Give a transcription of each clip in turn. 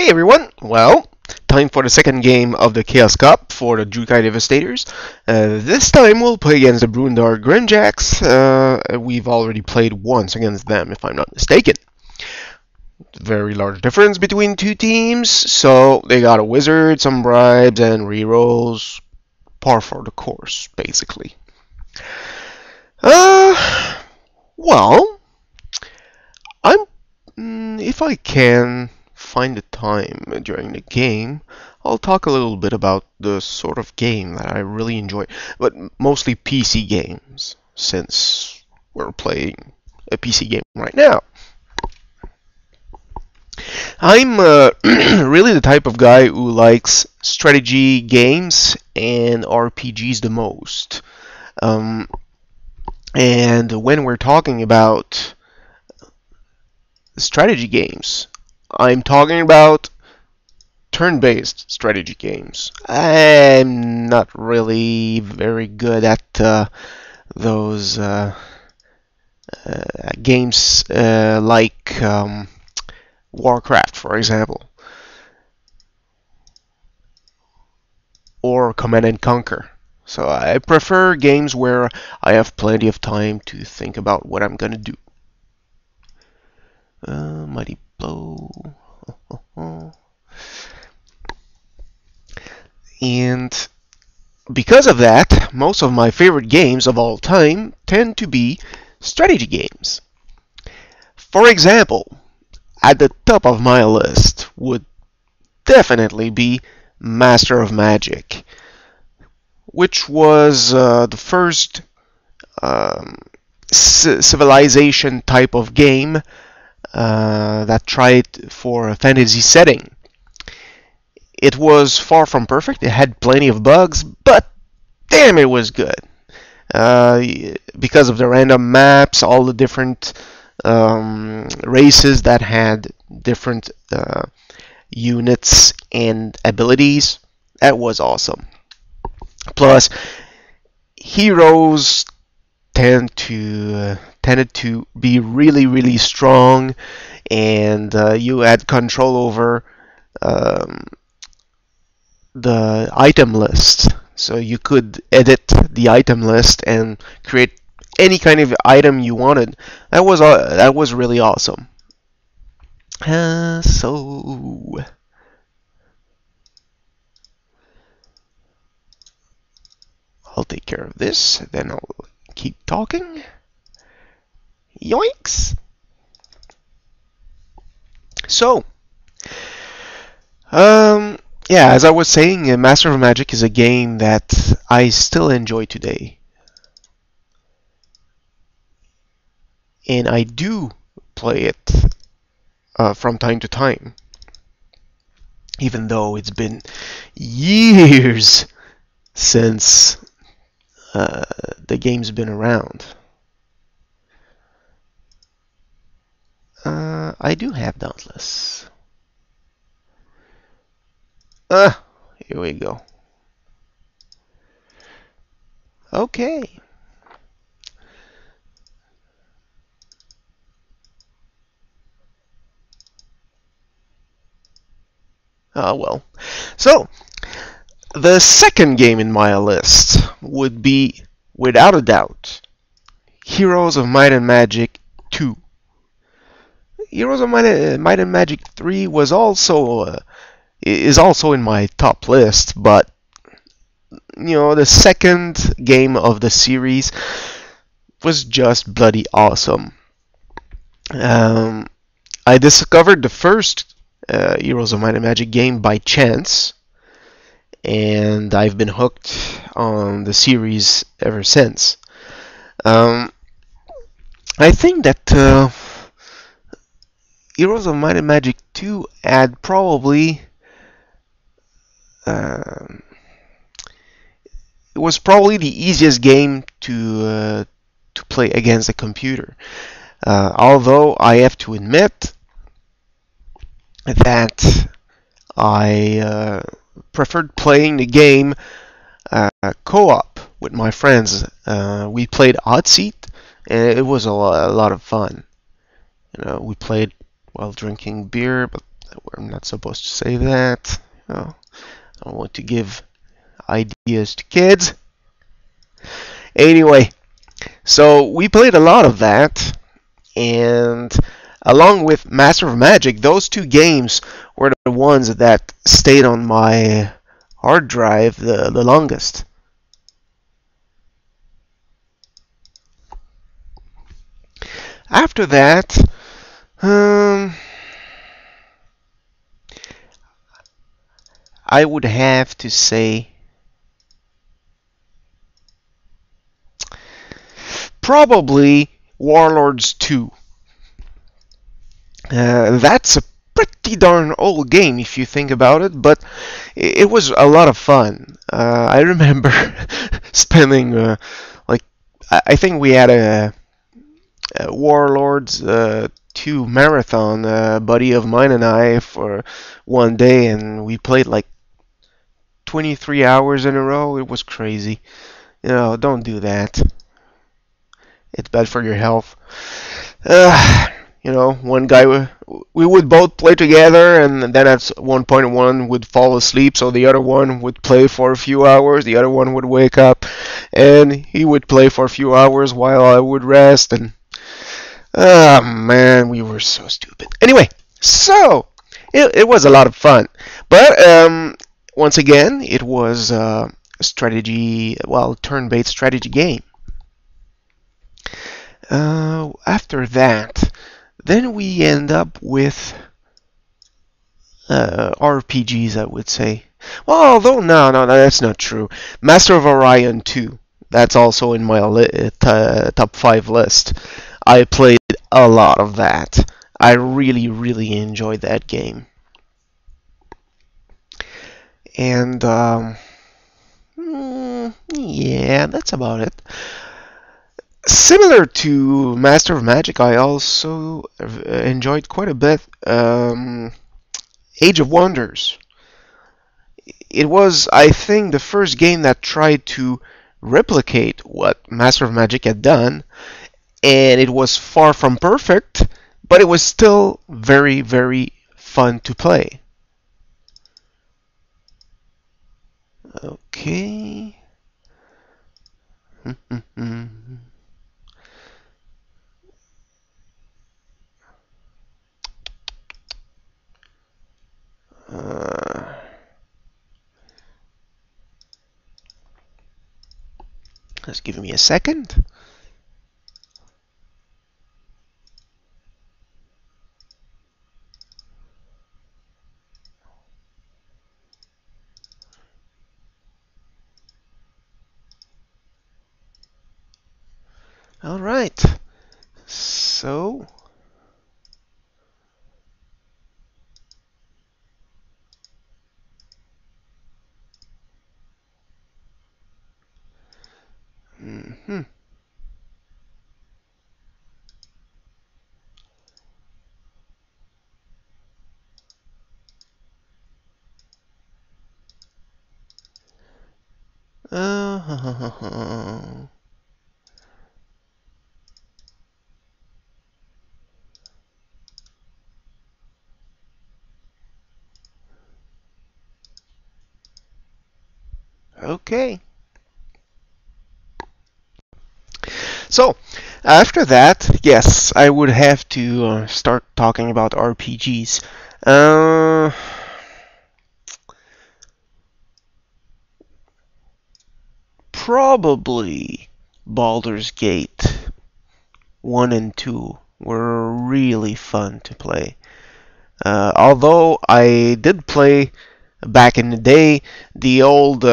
Hey everyone! Well, time for the second game of the Chaos Cup for the Jukai Devastators. This time we'll play against the Brundar Grimjacks. We've already played once against them, if I'm not mistaken. Very large difference between two teams, so they got a wizard, some bribes, and rerolls. Par for the course, basically. Well, if I can find the time during the game, I'll talk a little bit about the sort of game that I really enjoy, but mostly PC games, since we're playing a PC game right now. I'm really the type of guy who likes strategy games and RPGs the most. And when we're talking about strategy games, I'm talking about turn-based strategy games. I'm not really very good at those games like Warcraft, for example, or Command and Conquer. So I prefer games where I have plenty of time to think about what I'm gonna do. Mighty Blow. And because of that, most of my favorite games of all time tend to be strategy games. For example, at the top of my list would definitely be Master of Magic, which was the first civilization type of game that tried for a fantasy setting. It was far from perfect. It had plenty of bugs, but damn, it was good. Because of the random maps, all the different races that had different units and abilities, that was awesome. Plus, heroes tended to be really strong, and you had control over the item list, so you could edit the item list and create any kind of item you wanted. That was really awesome. So I'll take care of this, then I'll keep talking. Yoinks! So, yeah, as I was saying, Master of Magic is a game that I still enjoy today. And I do play it from time to time, even though it's been years since the game's been around. I do have Dauntless. Here we go. Okay. Well. So, the second game in my list would be, without a doubt, Heroes of Might and Magic 2. Heroes of Might and Magic 3 was also is also in my top list, but you know, the second game of the series was just bloody awesome. I discovered the first Heroes of Might and Magic game by chance, and I've been hooked on the series ever since. I think that Heroes of Might and Magic 2 had probably it was probably the easiest game to play against a computer. Although I have to admit that I preferred playing the game co-op with my friends. We played Hot Seat, and it was a lot of fun. You know, we played while drinking beer, but We're not supposed to say that. I don't want to give ideas to kids. Anyway, so we played a lot of that, and along with Master of Magic, those two games were the ones that stayed on my hard drive the longest. After that, I would have to say probably Warlords 2. That's a pretty darn old game if you think about it, but it was a lot of fun. I remember spending I think we had a Warlords 2 marathon, buddy of mine and I, for one day, and we played like 23 hours in a row. It was crazy. Don't do that. It's bad for your health. One guy, we would both play together, and then at one point one would fall asleep, so the other one would play for a few hours, the other one would wake up, and he would play for a few hours while I would rest, and man, we were so stupid. Anyway, so it was a lot of fun, but once again, it was a strategy, turn-based strategy game. After that, then we end up with RPGs, I would say. Well, although no, that's not true. Master of Orion 2. That's also in my top 5 list. I played a lot of that. I really, really enjoyed that game. And yeah, that's about it. Similar to Master of Magic, I also enjoyed quite a bit Age of Wonders. It was, I think, the first game that tried to replicate what Master of Magic had done, and it was far from perfect, but it was still very, very fun to play. Okay. Just give me a second. All right. So okay. So, after that, yes, I would have to start talking about RPGs. Probably Baldur's Gate 1 and 2 were really fun to play. Although I did play back in the day the old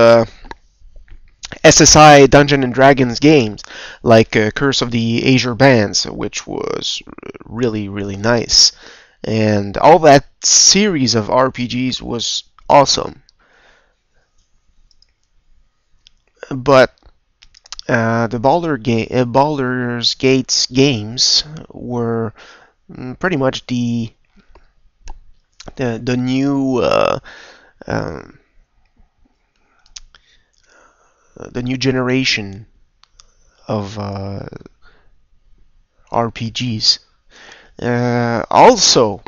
SSI Dungeons and Dragons games, like Curse of the Azure Bands, which was really, really nice. And all that series of RPGs was awesome. But the Baldur's Gate games were pretty much the new the new generation of RPGs. Also,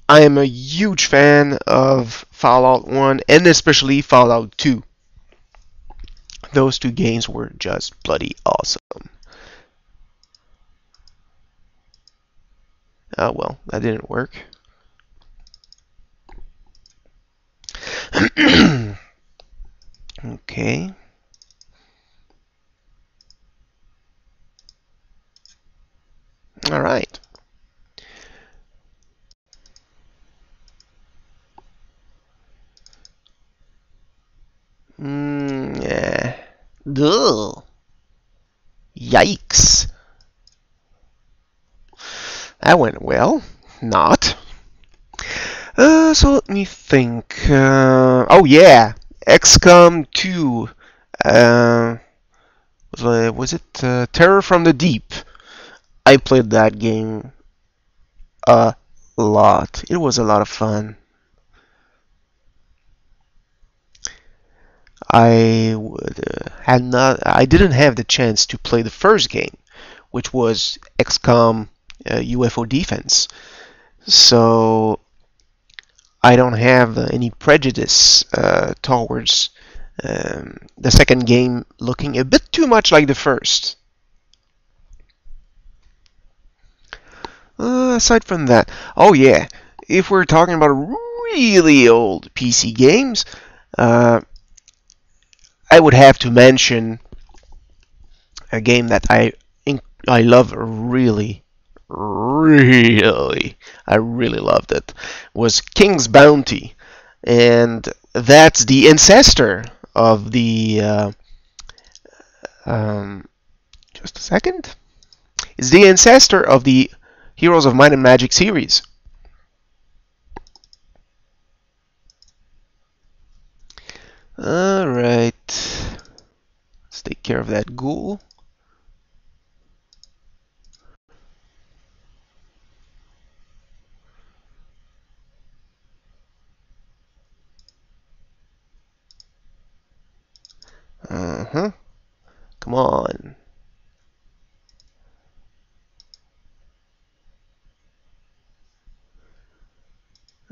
I am a huge fan of Fallout 1 and especially Fallout 2. Those two games were just bloody awesome. Oh well, that didn't work. Okay. All right. Yeah. Ugh. Yikes. That went well. Not. So let me think. Oh yeah, XCOM 2. Was it Terror from the Deep? I played that game a lot. It was a lot of fun. I didn't have the chance to play the first game, which was XCOM UFO Defense. So I don't have any prejudice towards the second game looking a bit too much like the first. Aside from that, oh yeah, if we're talking about really old PC games, I would have to mention a game that I love really, really. I really loved it. Was King's Bounty, and that's the ancestor of the. Just a second. It's the ancestor of the Heroes of Might and Magic series. Alright. Let's take care of that ghoul. Uh-huh. Come on.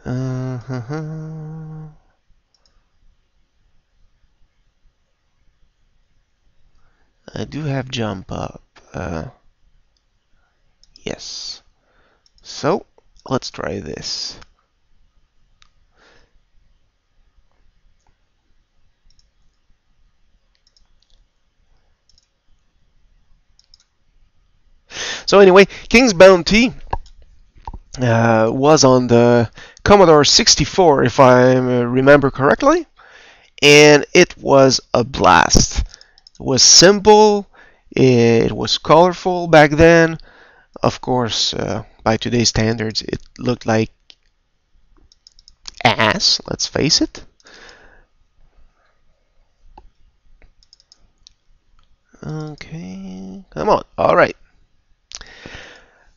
Uh-huh. I do have jump up. Yes. So, let's try this. So anyway, King's Bounty was on the Commodore 64, if I remember correctly, and it was a blast. It was simple, it was colorful back then. Of course, by today's standards, it looked like ass, let's face it. Okay, come on, alright.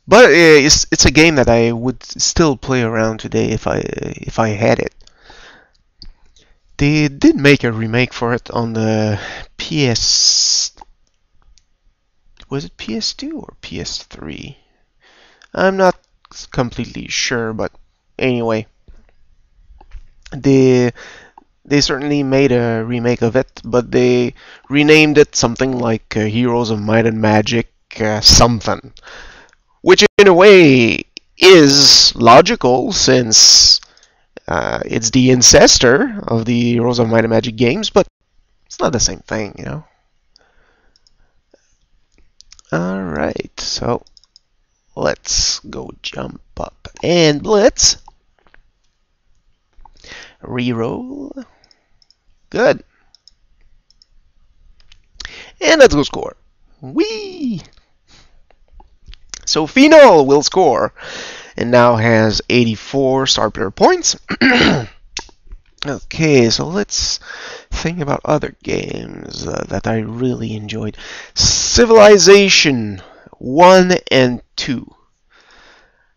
But it's a game that I would still play around today if I had it. They did make a remake for it on the PS. Was it PS2 or PS3? I'm not completely sure, but anyway, they certainly made a remake of it, but they renamed it something like Heroes of Might and Magic something, which in a way is logical since it's the ancestor of the Heroes of Might and Magic games, but it's not the same thing, you know. Alright, so let's go jump up and let's reroll. Good. And let's go score. Whee! So Phenol will score and now has 84 star player points. Okay, so let's think about other games that I really enjoyed. Civilization 1 and 2.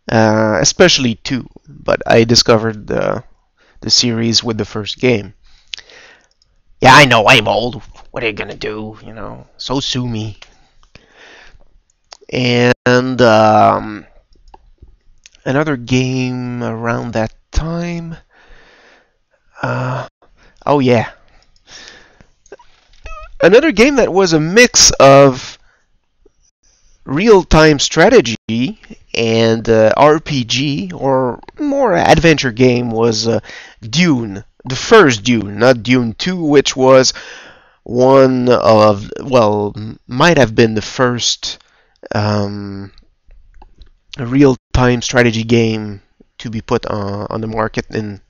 Especially 2, but I discovered the series with the first game. Yeah, I know, I'm old. What are you gonna do? You know, so sue me. And Another game around that time. Oh yeah, another game that was a mix of real-time strategy and RPG, or more adventure game, was Dune. The first Dune, not Dune 2, which was one of, well, might have been the first real-time strategy game to be put on the market and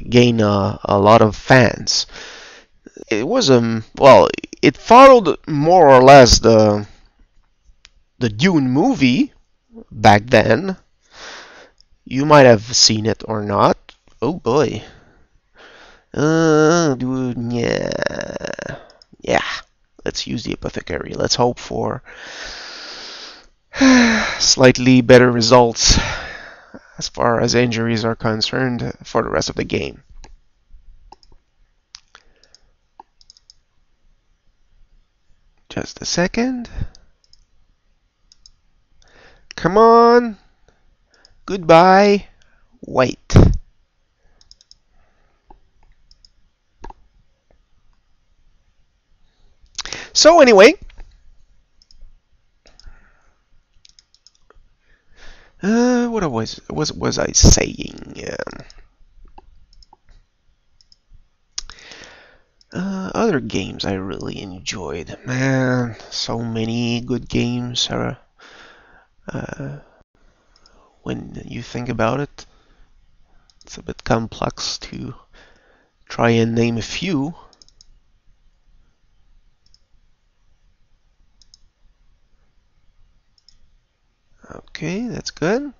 gain a lot of fans. It was well, it followed more or less the Dune movie back then. You might have seen it or not. Oh boy. Dune, yeah. Yeah. Let's use the apothecary. Let's hope for slightly better results as far as injuries are concerned for the rest of the game. Just a second. Come on. Goodbye. Wait. So anyway, what was I saying? Other games I really enjoyed. Man, so many good games are. When you think about it, it's a bit complex to try and name a few. Okay, that's good.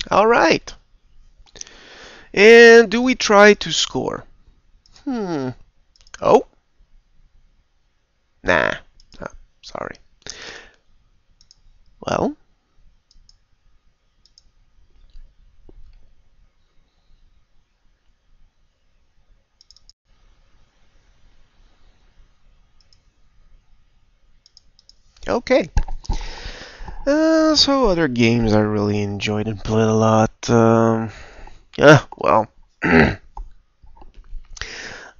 All right. And do we try to score? Oh? Nah. Oh, sorry. Well. Okay. So other games I really enjoyed and played a lot. Yeah, well.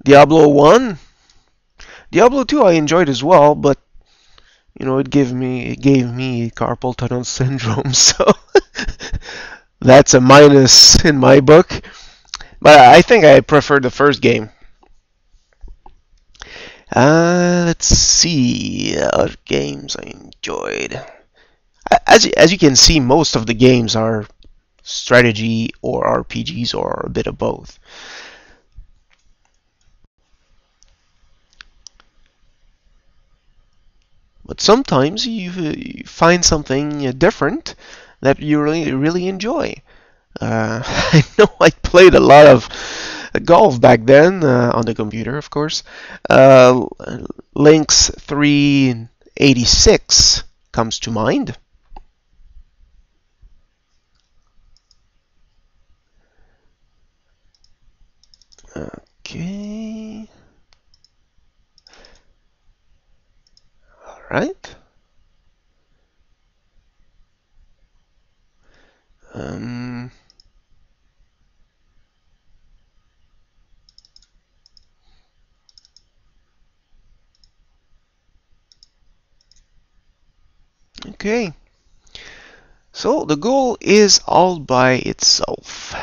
Diablo 1. Diablo 2 I enjoyed as well, but you know, it gave me carpal tunnel syndrome, so that's a minus in my book. But I think I prefer the first game. Let's see other games I enjoyed. As you can see, most of the games are strategy or RPGs or a bit of both. But sometimes you find something different that you really enjoy. I know I played a lot of golf back then on the computer, of course. Lynx 386 comes to mind. Okay. All right. Okay. So the goal is all by itself.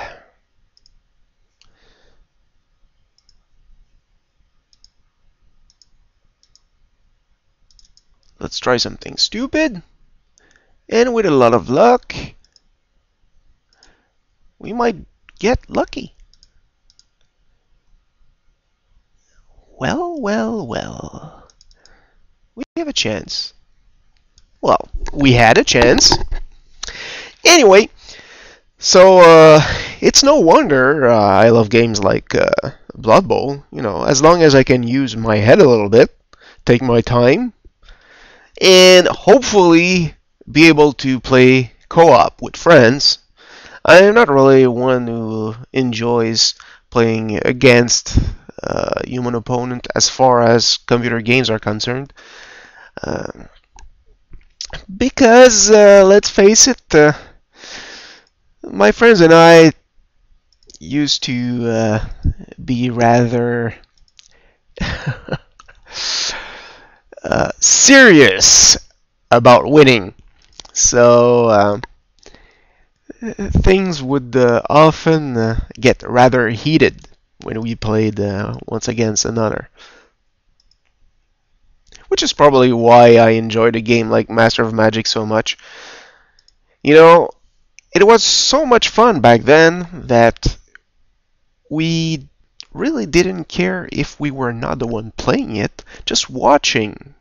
Let's try something stupid. And with a lot of luck, we might get lucky. Well, well, well. We have a chance. Well, we had a chance. Anyway, so it's no wonder I love games like Blood Bowl. You know, as long as I can use my head a little bit, take my time, and hopefully be able to play co-op with friends. I am not really one who enjoys playing against human opponent as far as computer games are concerned. Because, let's face it, my friends and I used to be rather serious about winning. So things would often get rather heated when we played once against another. Which is probably why I enjoyed a game like Master of Magic so much. You know, it was so much fun back then that we really didn't care if we were not the one playing it. Just watching